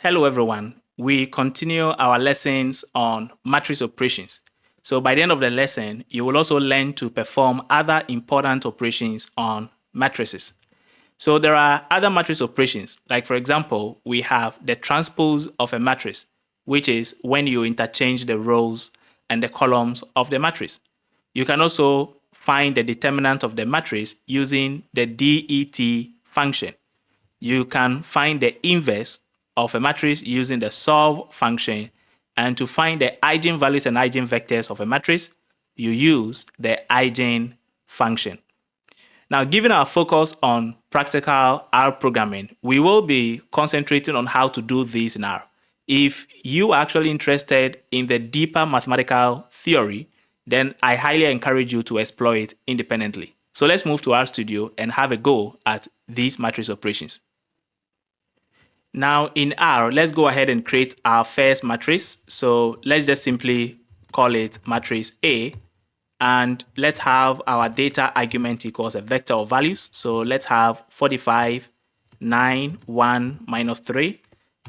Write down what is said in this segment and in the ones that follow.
Hello everyone. We continue our lessons on matrix operations. So by the end of the lesson, you will also learn to perform other important operations on matrices. So there are other matrix operations, like for example, we have the transpose of a matrix, which is when you interchange the rows and the columns of the matrix. You can also find the determinant of the matrix using the det function. You can find the inverse of a matrix using the solve function, and to find the eigenvalues and eigenvectors of a matrix, you use the eigen function. Now, given our focus on practical R programming, we will be concentrating on how to do this in R. If you are actually interested in the deeper mathematical theory, then I highly encourage you to explore it independently. So let's move to RStudio and have a go at these matrix operations. Now in R, let's go ahead and create our first matrix. So let's just simply call it matrix A, and let's have our data argument equals a vector of values. So let's have 45, 9, 1, minus 3,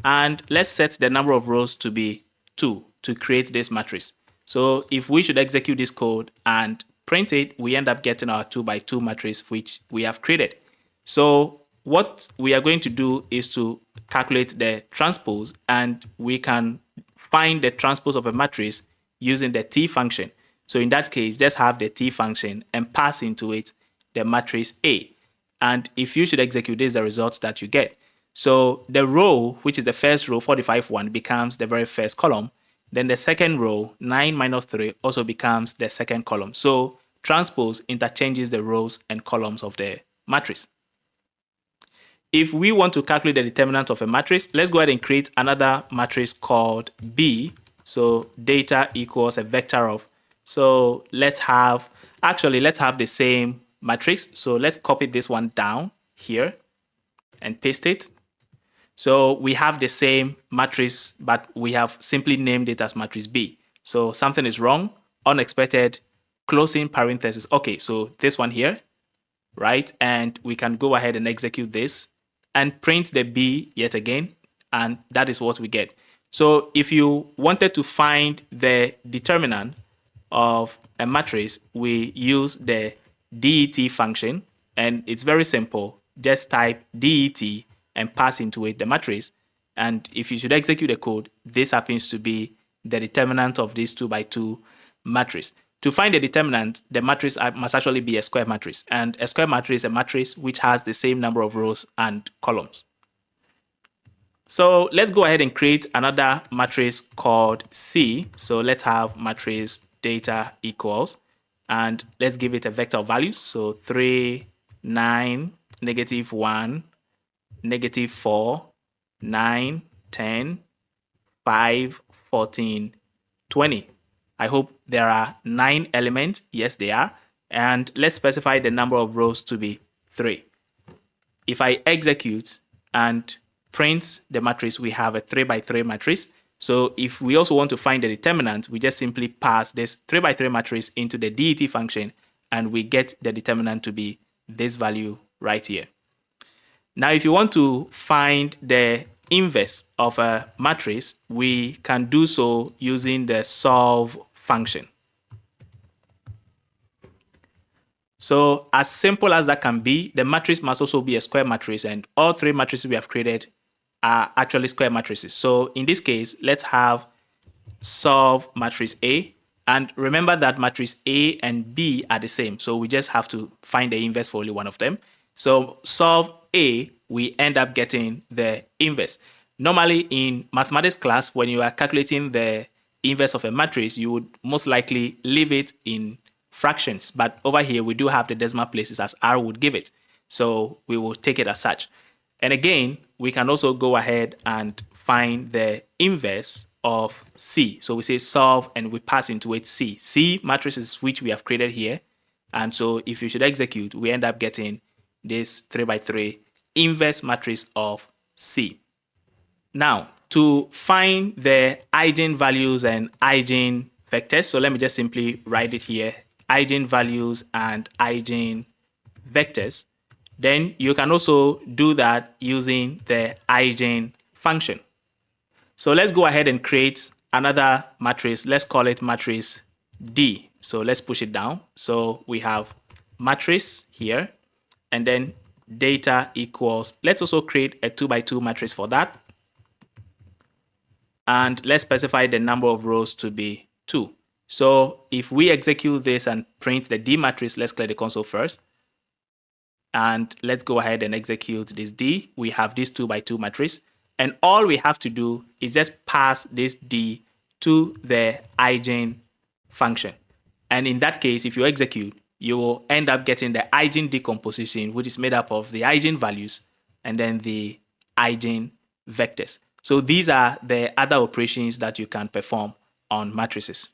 and let's set the number of rows to be 2 to create this matrix. So if we should execute this code and print it, we end up getting our 2 by 2 matrix which we have created. So what we are going to do is to calculate the transpose, and we can find the transpose of a matrix using the t function. So in that case, just have the t function and pass into it the matrix A. And if you should execute this, the results that you get. So the row, which is the first row, 45, 1, becomes the very first column. Then the second row, 9 minus 3, also becomes the second column. So transpose interchanges the rows and columns of the matrix. If we want to calculate the determinant of a matrix, let's go ahead and create another matrix called B. So data equals a vector of, so let's have the same matrix. So let's copy this one down here and paste it. So we have the same matrix, but we have simply named it as matrix B. So something is wrong, unexpected, closing parenthesis. Okay, so this one here, right? And we can go ahead and execute this and print the B yet again, and that is what we get. So if you wanted to find the determinant of a matrix, we use the det function, and it's very simple. Just type det and pass into it the matrix, and if you should execute the code, this happens to be the determinant of this 2 by 2 matrix. To find the determinant, the matrix must actually be a square matrix, and a square matrix is a matrix which has the same number of rows and columns. So let's go ahead and create another matrix called C. So let's have matrix data equals, and let's give it a vector of values. So 3, 9, negative 1, negative 4, 9, 10, 5, 14, 20. I hope there are 9 elements. Yes, they are. And let's specify the number of rows to be 3. If I execute and print the matrix, we have a 3 by 3 matrix. So if we also want to find the determinant, we just simply pass this 3 by 3 matrix into the det function, and we get the determinant to be this value right here. Now, if you want to find the inverse of a matrix, we can do so using the solve function. So as simple as that can be, the matrix must also be a square matrix, and all 3 matrices we have created are actually square matrices. So in this case, let's have solve matrix A, and remember that matrix A and B are the same, so we just have to find the inverse for only one of them. So solve A, we end up getting the inverse. Normally in mathematics class, when you are calculating the inverse of a matrix, you would most likely leave it in fractions, but over here we do have the decimal places as R would give it, so we will take it as such. And again, we can also go ahead and find the inverse of C. So we say solve and we pass into it C. C matrices which we have created here, and so if you should execute, we end up getting this 3 by 3 inverse matrix of C. Now, to find the eigenvalues and eigenvectors, so let me just simply write it here, eigenvalues and eigenvectors. Then you can also do that using the eigen function. So let's go ahead and create another matrix. Let's call it matrix D. So let's push it down. So we have matrix here, and then data equals, let's also create a 2 by 2 matrix for that. And let's specify the number of rows to be 2. So if we execute this and print the D matrix, let's clear the console first. And let's go ahead and execute this D. We have this 2 by 2 matrix. And all we have to do is just pass this D to the eigen function. And in that case, if you execute, you will end up getting the eigen decomposition, which is made up of the eigenvalues and then the eigenvectors. So these are the other operations that you can perform on matrices.